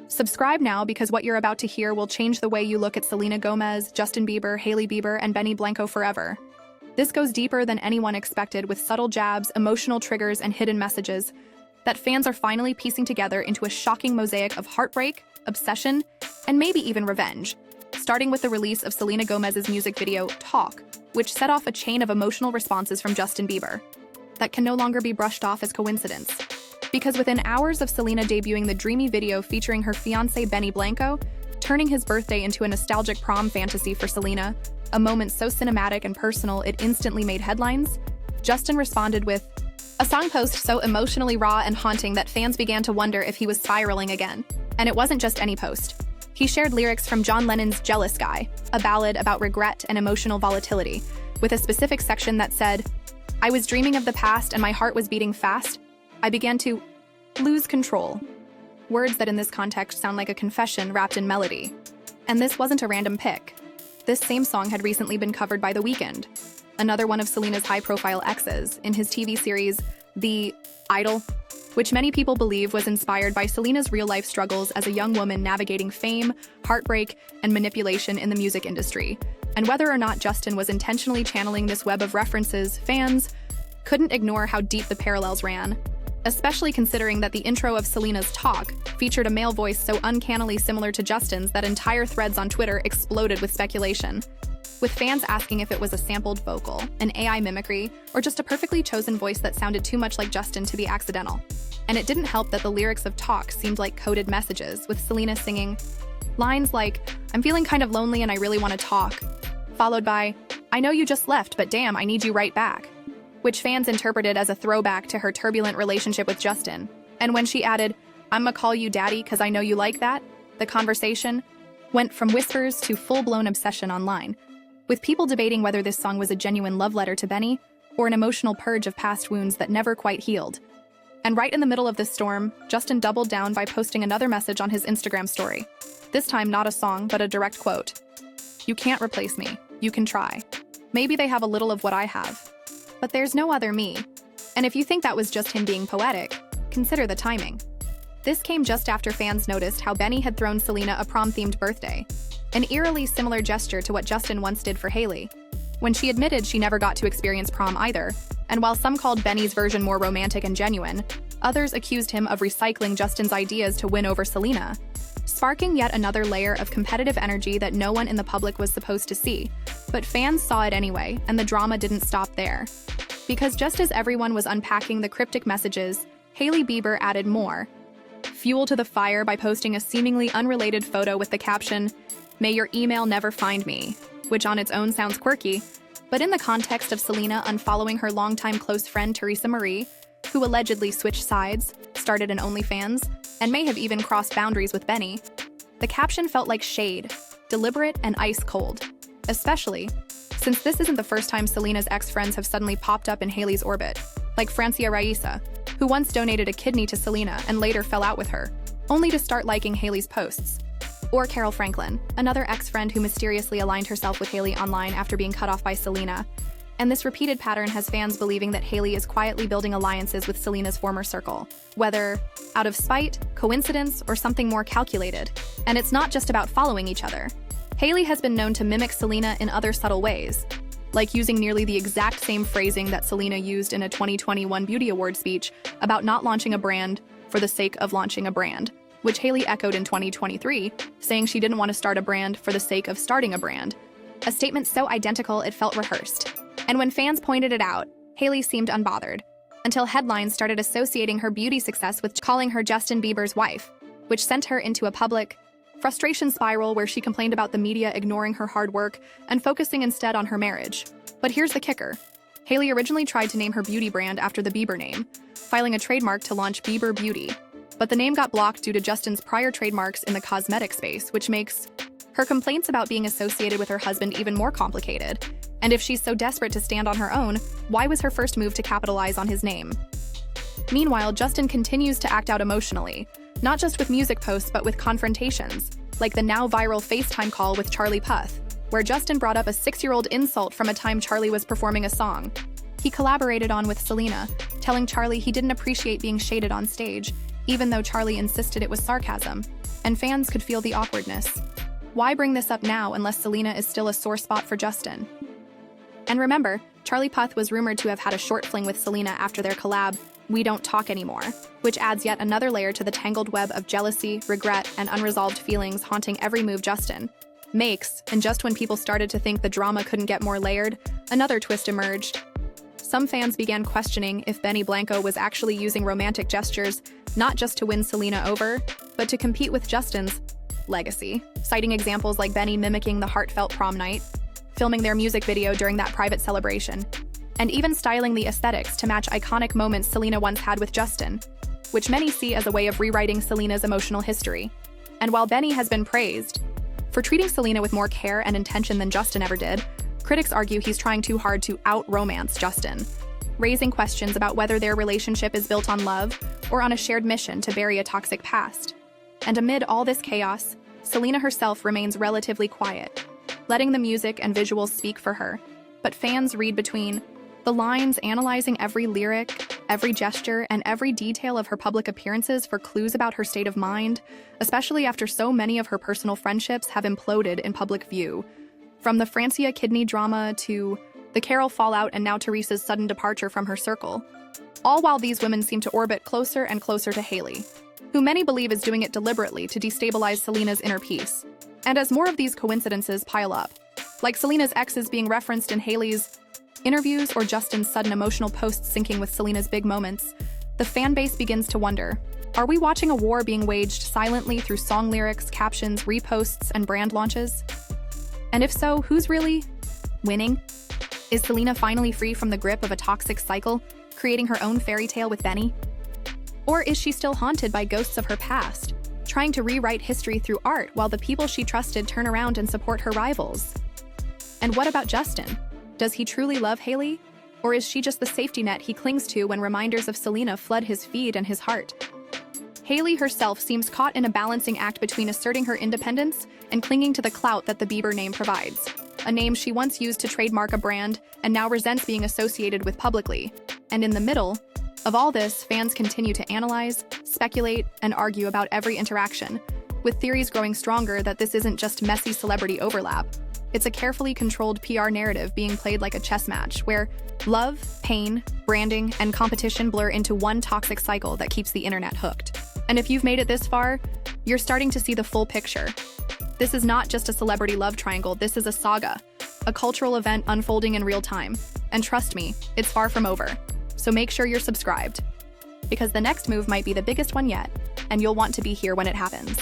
Subscribe now because what you're about to hear will change the way you look at Selena Gomez, Justin Bieber, Hailey Bieber, and Benny Blanco forever. This goes deeper than anyone expected with subtle jabs, emotional triggers, and hidden messages that fans are finally piecing together into a shocking mosaic of heartbreak, obsession, and maybe even revenge. Starting with the release of Selena Gomez's music video, Talk, which set off a chain of emotional responses from Justin Bieber that can no longer be brushed off as coincidence. Because within hours of Selena debuting the dreamy video featuring her fiancé Benny Blanco, turning his birthday into a nostalgic prom fantasy for Selena, a moment so cinematic and personal it instantly made headlines, Justin responded with a song post so emotionally raw and haunting that fans began to wonder if he was spiraling again. And it wasn't just any post. He shared lyrics from John Lennon's Jealous Guy, a ballad about regret and emotional volatility, with a specific section that said, "I was dreaming of the past and my heart was beating fast. I began to lose control." Words that in this context sound like a confession wrapped in melody. And this wasn't a random pick. This same song had recently been covered by The Weeknd, another one of Selena's high-profile exes, in his TV series, The Idol, which many people believe was inspired by Selena's real-life struggles as a young woman navigating fame, heartbreak, and manipulation in the music industry. And whether or not Justin was intentionally channeling this web of references, fans couldn't ignore how deep the parallels ran, especially considering that the intro of Selena's Talk featured a male voice so uncannily similar to Justin's that entire threads on Twitter exploded with speculation, with fans asking if it was a sampled vocal, an AI mimicry, or just a perfectly chosen voice that sounded too much like Justin to be accidental. And it didn't help that the lyrics of Talk seemed like coded messages, with Selena singing lines like, "I'm feeling kind of lonely and I really want to talk," followed by, "I know you just left, but damn, I need you right back," which fans interpreted as a throwback to her turbulent relationship with Justin. And when she added, "I'ma call you daddy 'cause I know you like that," the conversation went from whispers to full-blown obsession online, with people debating whether this song was a genuine love letter to Benny or an emotional purge of past wounds that never quite healed. And right in the middle of this storm, Justin doubled down by posting another message on his Instagram story. This time not a song, but a direct quote. "You can't replace me. You can try. Maybe they have a little of what I have. But there's no other me." And if you think that was just him being poetic, consider the timing. This came just after fans noticed how Benny had thrown Selena a prom-themed birthday, an eerily similar gesture to what Justin once did for Hailey, when she admitted she never got to experience prom either. And while some called Benny's version more romantic and genuine, others accused him of recycling Justin's ideas to win over Selena, sparking yet another layer of competitive energy that no one in the public was supposed to see. But fans saw it anyway, and the drama didn't stop there. Because just as everyone was unpacking the cryptic messages, Hailey Bieber added more fuel to the fire by posting a seemingly unrelated photo with the caption, "May your email never find me," which on its own sounds quirky, but in the context of Selena unfollowing her longtime close friend Teresa Marie, who allegedly switched sides, started an OnlyFans, and may have even crossed boundaries with Benny, the caption felt like shade, deliberate and ice cold. Especially since this isn't the first time Selena's ex-friends have suddenly popped up in Hailey's orbit, like Francia Raisa, who once donated a kidney to Selena and later fell out with her, only to start liking Hailey's posts. Or Carol Franklin, another ex-friend who mysteriously aligned herself with Hailey online after being cut off by Selena. And this repeated pattern has fans believing that Hailey is quietly building alliances with Selena's former circle, whether out of spite, coincidence, or something more calculated. And it's not just about following each other. Hailey has been known to mimic Selena in other subtle ways, like using nearly the exact same phrasing that Selena used in a 2021 Beauty Award speech about not launching a brand for the sake of launching a brand, which Hailey echoed in 2023, saying she didn't want to start a brand for the sake of starting a brand, a statement so identical it felt rehearsed. And when fans pointed it out, Hailey seemed unbothered, until headlines started associating her beauty success with calling her Justin Bieber's wife, which sent her into a public frustration spiral where she complained about the media ignoring her hard work and focusing instead on her marriage. But here's the kicker. Hailey originally tried to name her beauty brand after the Bieber name, filing a trademark to launch Bieber Beauty. But the name got blocked due to Justin's prior trademarks in the cosmetic space, which makes her complaints about being associated with her husband even more complicated. And if she's so desperate to stand on her own, why was her first move to capitalize on his name? Meanwhile, Justin continues to act out emotionally, not just with music posts but with confrontations, like the now viral FaceTime call with Charlie Puth, where Justin brought up a 6-year-old insult from a time Charlie was performing a song he collaborated on with Selena, telling Charlie he didn't appreciate being shaded on stage, even though Charlie insisted it was sarcasm. and fans could feel the awkwardness. Why bring this up now unless Selena is still a sore spot for Justin? And remember, Charlie Puth was rumored to have had a short fling with Selena after their collab, We Don't Talk Anymore, which adds yet another layer to the tangled web of jealousy, regret, and unresolved feelings haunting every move Justin makes. And just when people started to think the drama couldn't get more layered, another twist emerged. Some fans began questioning if Benny Blanco was actually using romantic gestures, not just to win Selena over, but to compete with Justin's legacy, citing examples like Benny mimicking the heartfelt prom night, filming their music video during that private celebration, and even styling the aesthetics to match iconic moments Selena once had with Justin, which many see as a way of rewriting Selena's emotional history. And while Benny has been praised for treating Selena with more care and intention than Justin ever did, critics argue he's trying too hard to out-romance Justin, raising questions about whether their relationship is built on love or on a shared mission to bury a toxic past. And amid all this chaos, Selena herself remains relatively quiet, letting the music and visuals speak for her. But fans read between the lines, analyzing every lyric, every gesture, and every detail of her public appearances for clues about her state of mind, especially after so many of her personal friendships have imploded in public view. From the Francia kidney drama to the Carol fallout and now Teresa's sudden departure from her circle. All while these women seem to orbit closer and closer to Hailey, who many believe is doing it deliberately to destabilize Selena's inner peace. And as more of these coincidences pile up, like Selena's exes being referenced in Hailey's interviews or Justin's sudden emotional posts syncing with Selena's big moments, the fan base begins to wonder, are we watching a war being waged silently through song lyrics, captions, reposts, and brand launches? And if so, who's really winning? Is Selena finally free from the grip of a toxic cycle, creating her own fairy tale with Benny? Or is she still haunted by ghosts of her past, trying to rewrite history through art while the people she trusted turn around and support her rivals? And what about Justin? Does he truly love Hailey? Or is she just the safety net he clings to when reminders of Selena flood his feed and his heart? Hailey herself seems caught in a balancing act between asserting her independence and clinging to the clout that the Bieber name provides, a name she once used to trademark a brand and now resents being associated with publicly. And in the middle of all this, fans continue to analyze, speculate, and argue about every interaction, with theories growing stronger that this isn't just messy celebrity overlap. It's a carefully controlled PR narrative being played like a chess match, where love, pain, branding, and competition blur into one toxic cycle that keeps the internet hooked. And if you've made it this far, you're starting to see the full picture. This is not just a celebrity love triangle, this is a saga, a cultural event unfolding in real time. And trust me, it's far from over. So make sure you're subscribed, because the next move might be the biggest one yet, and you'll want to be here when it happens.